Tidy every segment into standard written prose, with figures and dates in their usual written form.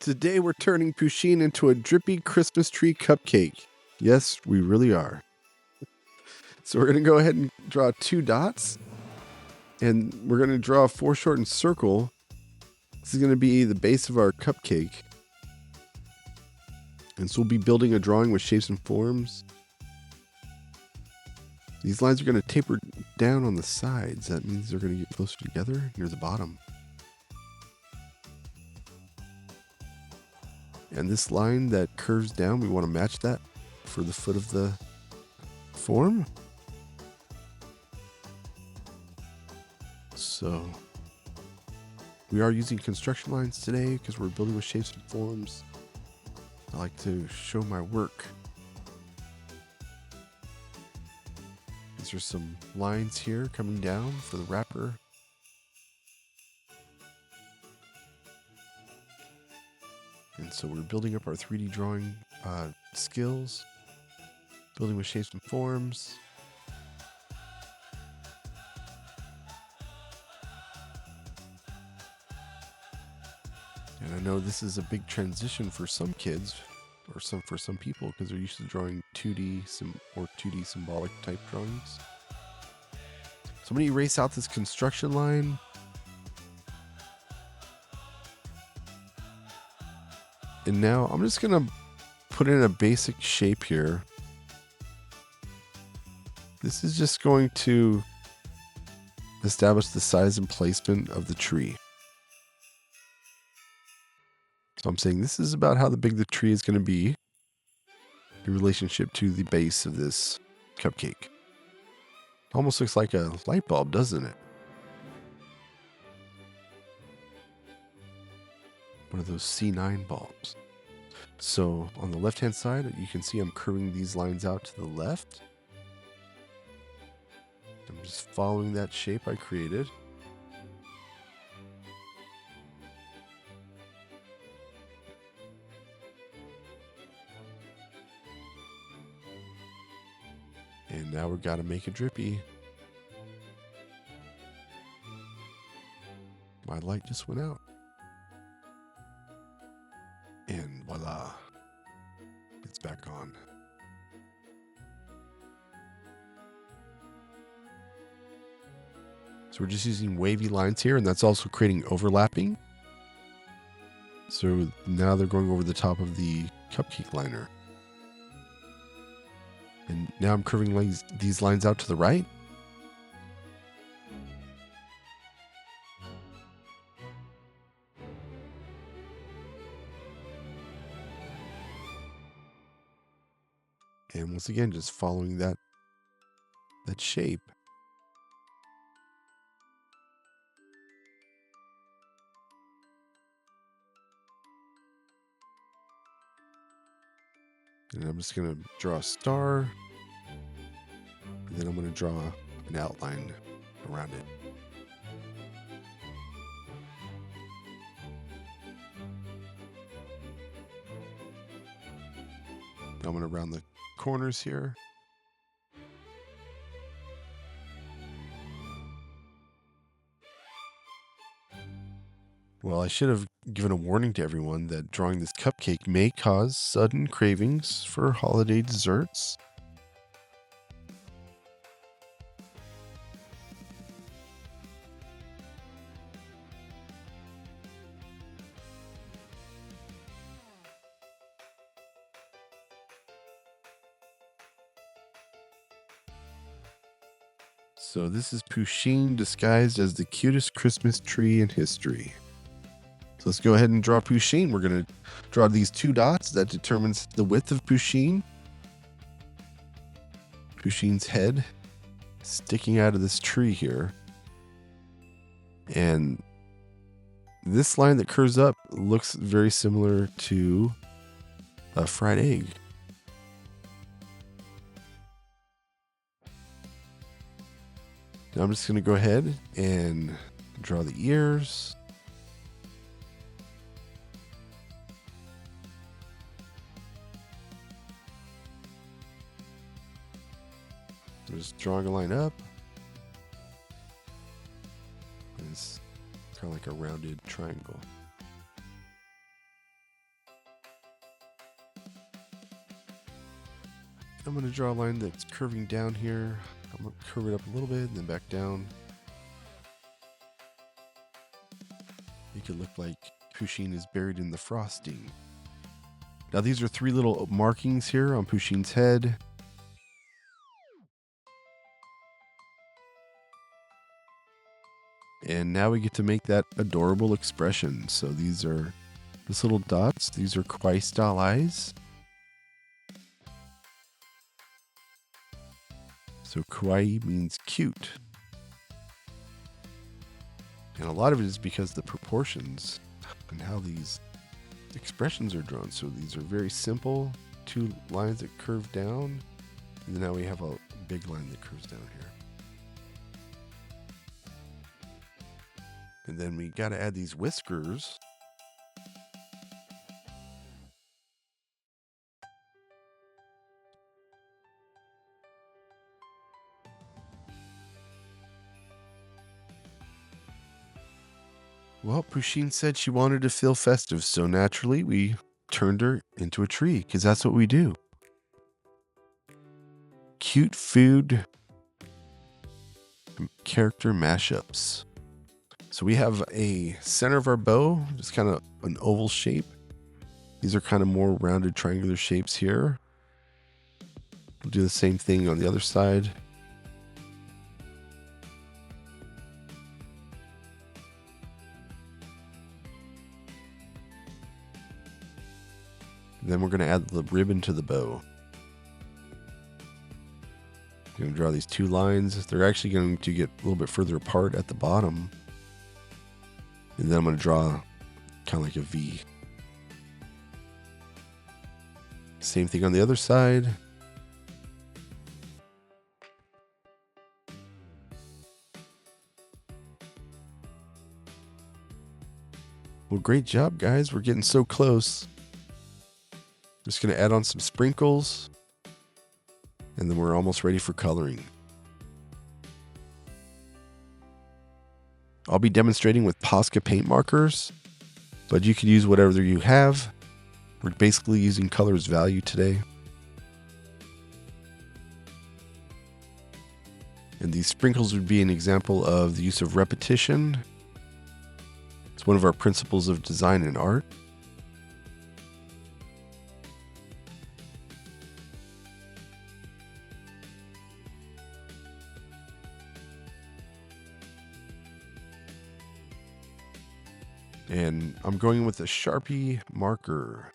Today we're turning Pusheen into a drippy Christmas tree cupcake. Yes, we really are. So we're going to go ahead and draw 2 dots. And we're going to draw a foreshortened circle. This is going to be the base of our cupcake. And so we'll be building a drawing with shapes and forms. These lines are going to taper down on the sides. That means they're going to get closer together near the bottom. And this line that curves down, we want to match that for the foot of the form. So we are using construction lines today because we're building with shapes and forms. I like to show my work. These are some lines here coming down for the wrapper. And so we're building up our 3D drawing skills, building with shapes and forms. And I know this is a big transition for some kids, or for some people, because they're used to drawing 2D or 2D symbolic type drawings. So I'm going to erase out this construction line. And now I'm just going to put in a basic shape here. This is just going to establish the size and placement of the tree. So I'm saying this is about how big the tree is going to be in relationship to the base of this cupcake. Almost looks like a light bulb, doesn't it? One of those C9 bulbs. So on the left hand side, you can see I'm curving these lines out to the left. I'm just following that shape I created. And now we've got to make it drippy. My light just went out. And voila, it's back on. So we're just using wavy lines here, and that's also creating overlapping. So now they're going over the top of the cupcake liner. And now I'm curving these lines out to the right. And once again, just following that shape. And I'm just going to draw a star. And then I'm going to draw an outline around it. Now I'm going to round the corners here. Well, I should have given a warning to everyone that drawing this cupcake may cause sudden cravings for holiday desserts. So this is Pusheen disguised as the cutest Christmas tree in history. So let's go ahead and draw Pusheen. We're going to draw these 2 dots that determines the width of Pusheen. Pusheen's head sticking out of this tree here. And this line that curves up looks very similar to a fried egg. Now I'm just going to go ahead and draw the ears. So just drawing a line up. It's kind of like a rounded triangle. I'm going to draw a line that's curving down here. I'm going to curve it up a little bit and then back down. Make it look like Pusheen is buried in the frosting. Now these are 3 little markings here on Pusheen's head. And now we get to make that adorable expression. So these are just little dots. These are Kawaii style eyes. So Kawaii means cute. And a lot of it is because of the proportions and how these expressions are drawn. So these are very simple, 2 lines that curve down. And now we have a big line that curves down here. And then we got to add these whiskers. Well, Pusheen said she wanted to feel festive, so naturally we turned her into a tree, because that's what we do. Cute food character mashups. So we have a center of our bow, just kind of an oval shape. These are kind of more rounded triangular shapes here. We'll do the same thing on the other side. Then we're going to add the ribbon to the bow. I'm going to draw these 2 lines. They're actually going to get a little bit further apart at the bottom. And then I'm going to draw kind of like a V. Same thing on the other side. Well, great job, guys. We're getting so close. Just going to add on some sprinkles. And then we're almost ready for coloring. I'll be demonstrating with Posca paint markers, but you can use whatever you have. We're basically using colors value today. And these sprinkles would be an example of the use of repetition. It's one of our principles of design and art. And I'm going with a Sharpie marker.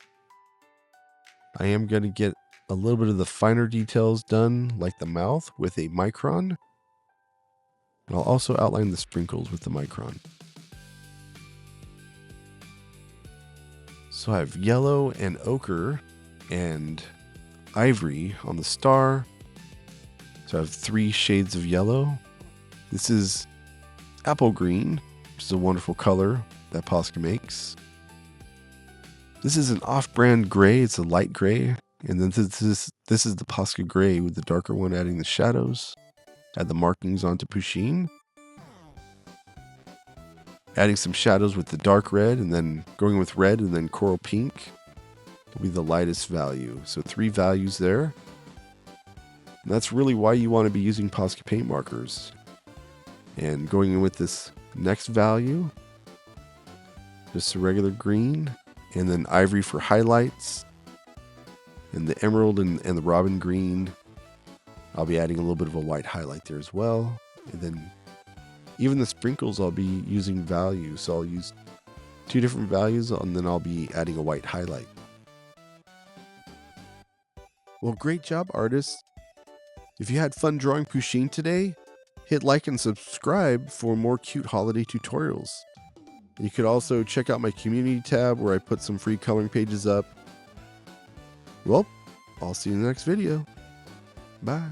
I am going to get a little bit of the finer details done, like the mouth, with a micron. And I'll also outline the sprinkles with the micron. So I have yellow and ochre and ivory on the star. So I have 3 shades of yellow. This is apple green, which is a wonderful color that Posca makes. This is an off-brand gray. It's a light gray. And then this is the Posca gray with the darker one adding the shadows. Add the markings onto Pusheen. Adding some shadows with the dark red and then going with red and then coral pink will be the lightest value. So 3 values there. And that's really why you want to be using Posca paint markers. And going in with this next value, just a regular green, and then ivory for highlights, and the emerald and the robin green. I'll be adding a little bit of a white highlight there as well. And then even the sprinkles I'll be using value. So I'll use 2 different values and then I'll be adding a white highlight. Well, great job, artists. If you had fun drawing Pusheen today, hit like and subscribe for more cute holiday tutorials. You could also check out my community tab where I put some free coloring pages up. Well, I'll see you in the next video. Bye.